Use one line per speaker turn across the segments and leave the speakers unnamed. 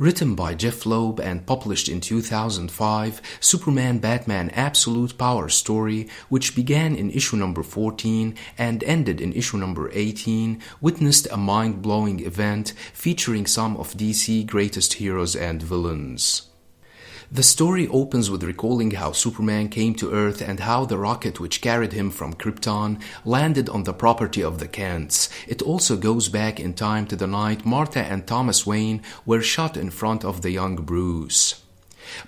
Written by Jeph Loeb and published in 2005, Superman-Batman Absolute Power story, which began in issue number 14 and ended in issue number 18, witnessed a mind-blowing event featuring some of DC's greatest heroes and villains. The story opens with recalling how Superman came to Earth and how the rocket which carried him from Krypton landed on the property of the Kents. It also goes back in time to the night Martha and Thomas Wayne were shot in front of the young Bruce.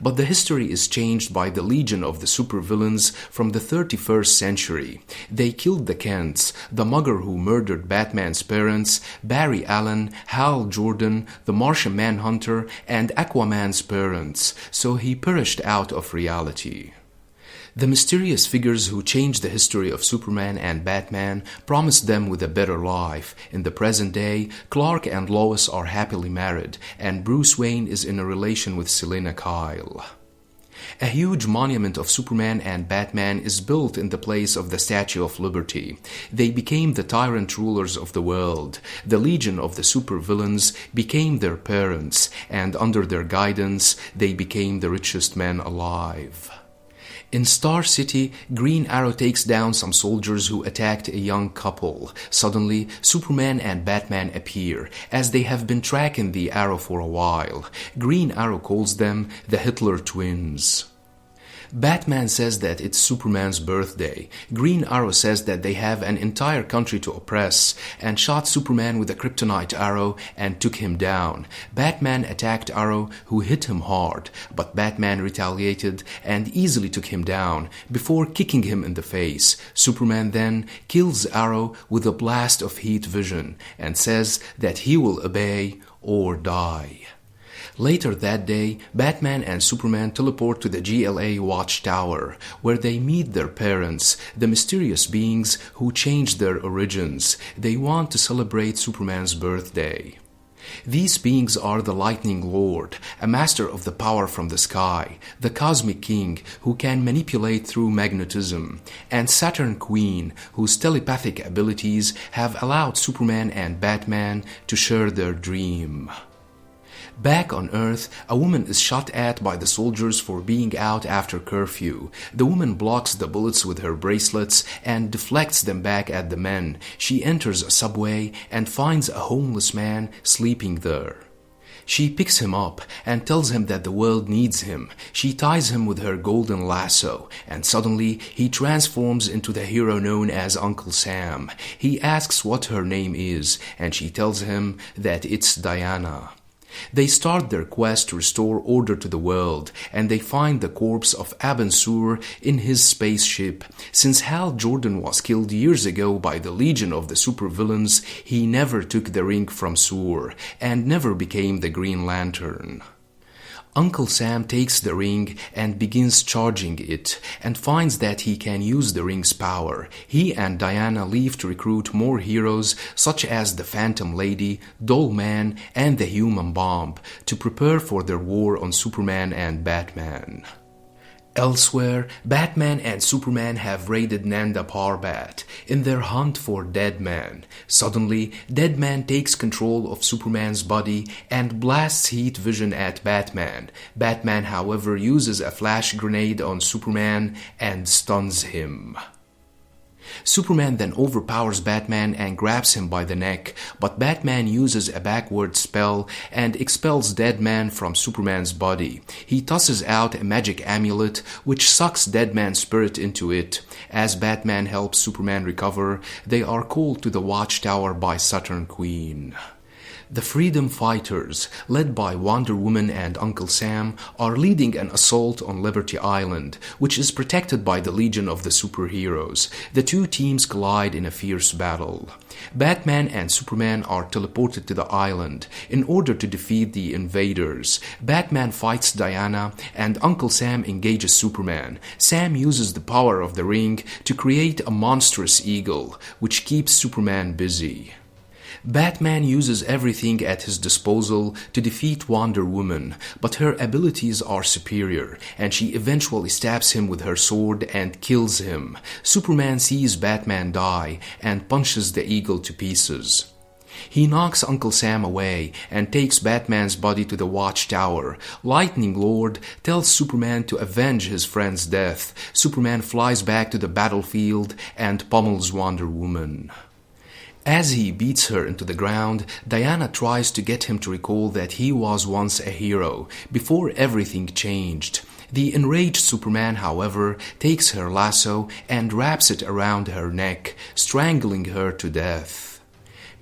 But the history is changed by the Legion of the Supervillains from the 31st century. They killed the Kents, the mugger who murdered Batman's parents, Barry Allen, Hal Jordan, the Martian Manhunter, and Aquaman's parents, so he perished out of reality. The mysterious figures who changed the history of Superman and Batman promised them with a better life. In the present day, Clark and Lois are happily married, and Bruce Wayne is in a relation with Selina Kyle. A huge monument of Superman and Batman is built in the place of the Statue of Liberty. They became the tyrant rulers of the world. The Legion of the Supervillains became their parents, and under their guidance, they became the richest men alive. In Star City, Green Arrow takes down some soldiers who attacked a young couple. Suddenly, Superman and Batman appear, as they have been tracking the Arrow for a while. Green Arrow calls them the Hitler twins. Batman says that it's Superman's birthday. Green Arrow says that they have an entire country to oppress and shot Superman with a kryptonite arrow and took him down. Batman attacked Arrow, who hit him hard, but Batman retaliated and easily took him down before kicking him in the face. Superman then kills Arrow with a blast of heat vision and says that he will obey or die. Later that day, Batman and Superman teleport to the GLA Watchtower, where they meet their parents, the mysterious beings who changed their origins. They want to celebrate Superman's birthday. These beings are the Lightning Lord, a master of the power from the sky, the Cosmic King, who can manipulate through magnetism, and Saturn Queen, whose telepathic abilities have allowed Superman and Batman to share their dream. Back on Earth, a woman is shot at by the soldiers for being out after curfew. The woman blocks the bullets with her bracelets and deflects them back at the men. She enters a subway and finds a homeless man sleeping there. She picks him up and tells him that the world needs him. She ties him with her golden lasso, and suddenly he transforms into the hero known as Uncle Sam. He asks what her name is, and she tells him that it's Diana. They start their quest to restore order to the world, and they find the corpse of Abin Sur in his spaceship. Since Hal Jordan was killed years ago by the Legion of the Supervillains, he never took the ring from Sur, and never became the Green Lantern. Uncle Sam takes the ring and begins charging it, and finds that he can use the ring's power. He and Diana leave to recruit more heroes such as the Phantom Lady, Doll Man, and the Human Bomb to prepare for their war on Superman and Batman. Elsewhere, Batman and Superman have raided Nanda Parbat in their hunt for Dead Man. Suddenly, Dead Man takes control of Superman's body and blasts heat vision at Batman. Batman, however, uses a flash grenade on Superman and stuns him. Superman then overpowers Batman and grabs him by the neck, but Batman uses a backward spell and expels Dead Man from Superman's body. He tosses out a magic amulet which sucks Dead Man's spirit into it. As Batman helps Superman recover, they are called to the Watchtower by Saturn Queen. The Freedom Fighters, led by Wonder Woman and Uncle Sam, are leading an assault on Liberty Island, which is protected by the Legion of the Superheroes. The two teams collide in a fierce battle. Batman and Superman are teleported to the island in order to defeat the invaders. Batman fights Diana, and Uncle Sam engages Superman. Sam uses the power of the ring to create a monstrous eagle, which keeps Superman busy. Batman uses everything at his disposal to defeat Wonder Woman, but her abilities are superior, and she eventually stabs him with her sword and kills him. Superman sees Batman die and punches the eagle to pieces. He knocks Uncle Sam away and takes Batman's body to the Watchtower. Lightning Lord tells Superman to avenge his friend's death. Superman flies back to the battlefield and pummels Wonder Woman. As he beats her into the ground, Diana tries to get him to recall that he was once a hero, before everything changed. The enraged Superman, however, takes her lasso and wraps it around her neck, strangling her to death.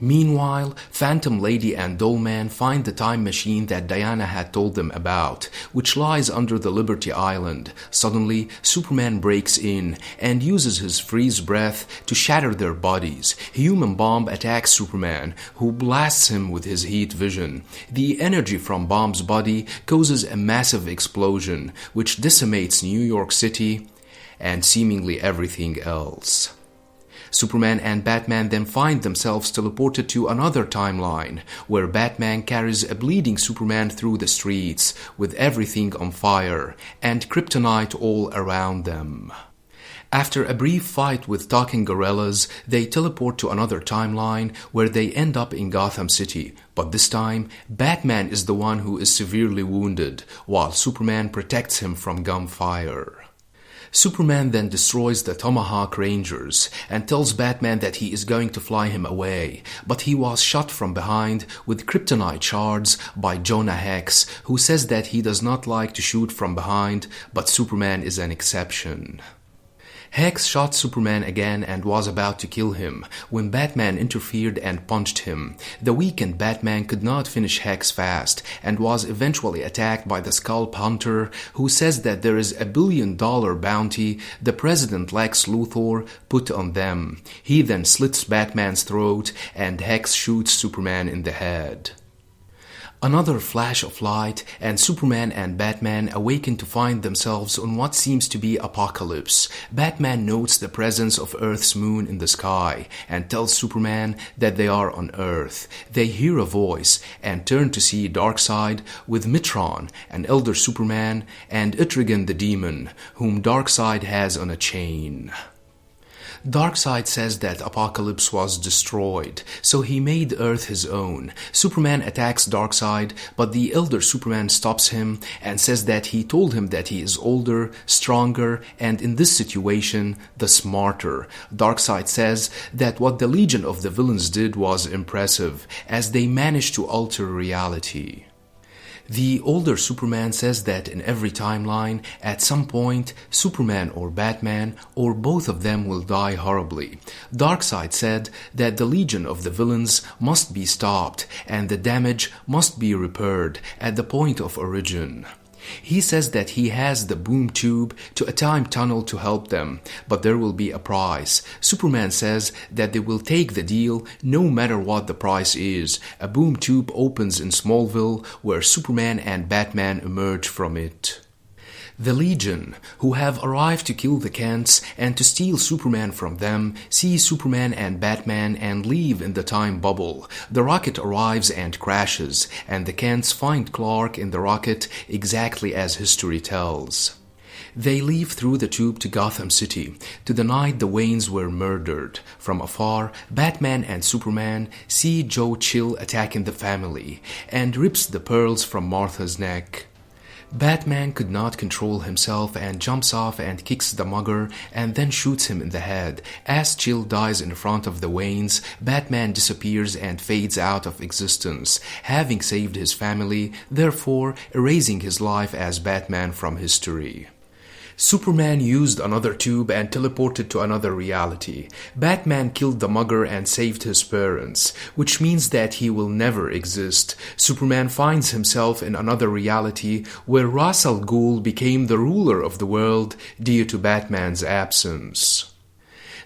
Meanwhile, Phantom Lady and Dollman find the time machine that Diana had told them about, which lies under the Liberty Island. Suddenly, Superman breaks in and uses his freeze breath to shatter their bodies. Human Bomb attacks Superman, who blasts him with his heat vision. The energy from Bomb's body causes a massive explosion, which decimates New York City and seemingly everything else. Superman and Batman then find themselves teleported to another timeline, where Batman carries a bleeding Superman through the streets, with everything on fire, and kryptonite all around them. After a brief fight with talking gorillas, they teleport to another timeline, where they end up in Gotham City. But this time, Batman is the one who is severely wounded, while Superman protects him from gunfire. Superman then destroys the Tomahawk Rangers and tells Batman that he is going to fly him away, but he was shot from behind with kryptonite shards by Jonah Hex, who says that he does not like to shoot from behind, but Superman is an exception. Hex shot Superman again and was about to kill him when Batman interfered and punched him. The weakened Batman could not finish Hex fast and was eventually attacked by the Scalp Hunter, who says that there is $1 billion bounty the President Lex Luthor put on them. He then slits Batman's throat and Hex shoots Superman in the head. Another flash of light, and Superman and Batman awaken to find themselves on what seems to be apocalypse. Batman notes the presence of Earth's moon in the sky and tells Superman that they are on Earth. They hear a voice and turn to see Darkseid with Mitron, an elder Superman, and Etrigan the demon, whom Darkseid has on a chain. Darkseid says that Apocalypse was destroyed, so he made Earth his own. Superman attacks Darkseid, but the elder Superman stops him and says that he told him that he is older, stronger, and in this situation, the smarter. Darkseid says that what the Legion of the Villains did was impressive, as they managed to alter reality. The older Superman says that in every timeline, at some point, Superman or Batman or both of them will die horribly. Darkseid said that the Legion of the Villains must be stopped and the damage must be repaired at the point of origin. He says that he has the boom tube to a time tunnel to help them, but there will be a price. Superman says that they will take the deal no matter what the price is. A boom tube opens in Smallville, where Superman and Batman emerge from it. The Legion, who have arrived to kill the Kents and to steal Superman from them, see Superman and Batman and leave in the time bubble. The rocket arrives and crashes, and the Kents find Clark in the rocket exactly as history tells. They leave through the tube to Gotham City, to the night the Waynes were murdered. From afar, Batman and Superman see Joe Chill attacking the family, and rips the pearls from Martha's neck. Batman could not control himself and jumps off and kicks the mugger and then shoots him in the head. As Chill dies in front of the Waynes, Batman disappears and fades out of existence, having saved his family, therefore erasing his life as Batman from history. Superman used another tube and teleported to another reality. Batman killed the mugger and saved his parents, which means that he will never exist. Superman finds himself in another reality where Ra's al Ghul became the ruler of the world due to Batman's absence.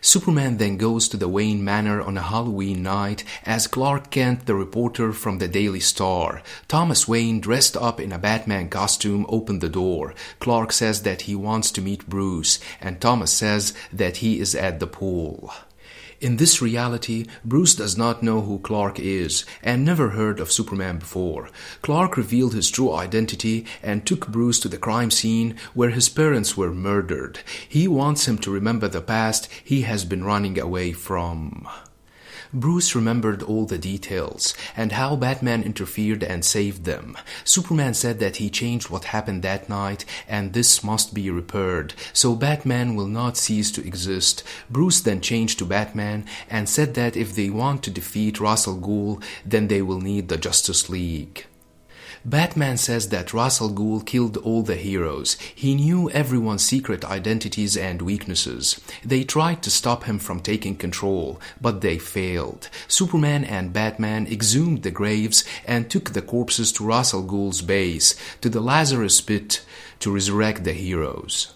Superman then goes to the Wayne Manor on a Halloween night as Clark Kent, the reporter from the Daily Star. Thomas Wayne, dressed up in a Batman costume, opened the door. Clark says that he wants to meet Bruce, and Thomas says that he is at the pool. In this reality, Bruce does not know who Clark is and never heard of Superman before. Clark revealed his true identity and took Bruce to the crime scene where his parents were murdered. He wants him to remember the past he has been running away from. Bruce remembered all the details and how Batman interfered and saved them. Superman said that he changed what happened that night and this must be repaired, so Batman will not cease to exist. Bruce then changed to Batman and said that if they want to defeat Ra's al Ghul, then they will need the Justice League. Batman says that Ra's al Ghul killed all the heroes. He knew everyone's secret identities and weaknesses. They tried to stop him from taking control, but they failed. Superman and Batman exhumed the graves and took the corpses to Ra's al Ghul's base, to the Lazarus Pit, to resurrect the heroes.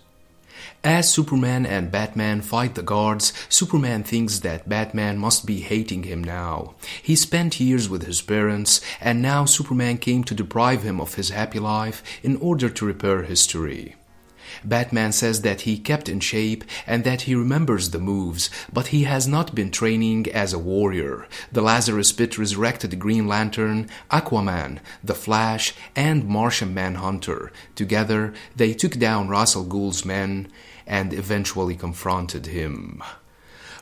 As Superman and Batman fight the guards, Superman thinks that Batman must be hating him now. He spent years with his parents, and now Superman came to deprive him of his happy life in order to repair history. Batman says that he kept in shape and that he remembers the moves, but he has not been training as a warrior. The Lazarus Pit resurrected Green Lantern, Aquaman, The Flash, and Martian Manhunter. Together, they took down Ra's al Ghul's men and eventually confronted him.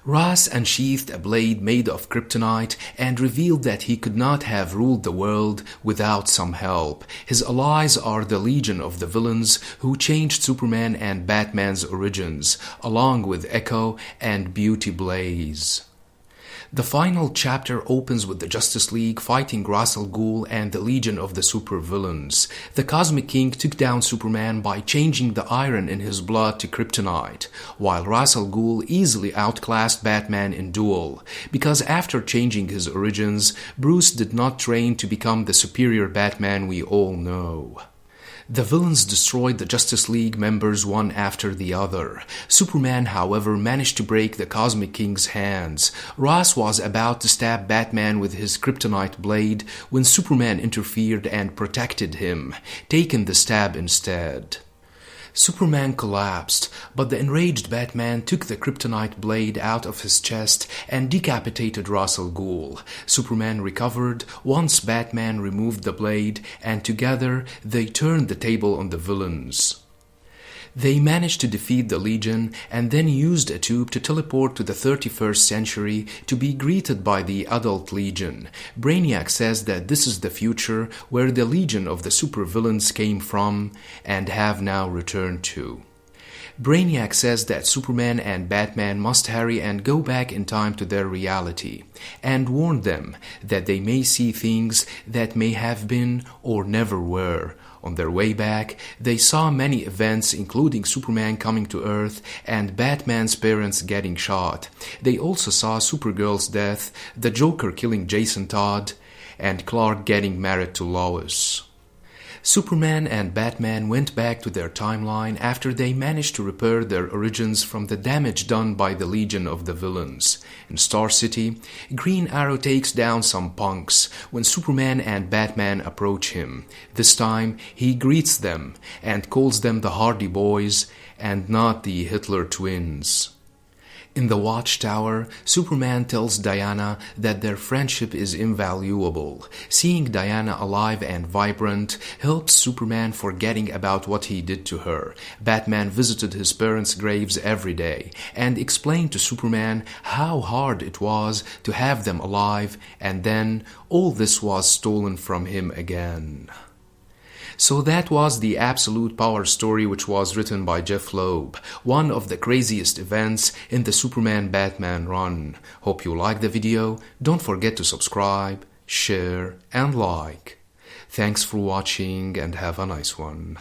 Ra's unsheathed a blade made of kryptonite and revealed that he could not have ruled the world without some help. His allies are the Legion of the Villains who changed Superman and Batman's origins, along with Echo and Beauty Blaze. The final chapter opens with the Justice League fighting Ra's al Ghul and the Legion of the Supervillains. The Cosmic King took down Superman by changing the iron in his blood to kryptonite, while Ra's al Ghul easily outclassed Batman in duel, because after changing his origins, Bruce did not train to become the superior Batman we all know. The villains destroyed the Justice League members one after the other. Superman, however, managed to break the Cosmic King's hands. Ra's was about to stab Batman with his kryptonite blade when Superman interfered and protected him, taking the stab instead. Superman collapsed, but the enraged Batman took the kryptonite blade out of his chest and decapitated Ra's al Ghul. Superman recovered once Batman removed the blade, and together they turned the table on the villains. They managed to defeat the Legion and then used a tube to teleport to the 31st century to be greeted by the adult Legion. Brainiac says that this is the future where the Legion of the supervillains came from and have now returned to. Brainiac says that Superman and Batman must hurry and go back in time to their reality, and warn them that they may see things that may have been or never were. On their way back, they saw many events including Superman coming to Earth and Batman's parents getting shot. They also saw Supergirl's death, the Joker killing Jason Todd, and Clark getting married to Lois. Superman and Batman went back to their timeline after they managed to repair their origins from the damage done by the Legion of the Villains. In Star City, Green Arrow takes down some punks when Superman and Batman approach him. This time, he greets them and calls them the Hardy Boys and not the Hitler twins. In the Watchtower, Superman tells Diana that their friendship is invaluable. Seeing Diana alive and vibrant helps Superman forgetting about what he did to her. Batman visited his parents' graves every day and explained to Superman how hard it was to have them alive, and then all this was stolen from him again. So that was the Absolute Power story, which was written by Jeph Loeb, one of the craziest events in the Superman-Batman run. Hope you liked the video. Don't forget to subscribe, share, and like. Thanks for watching and have a nice one.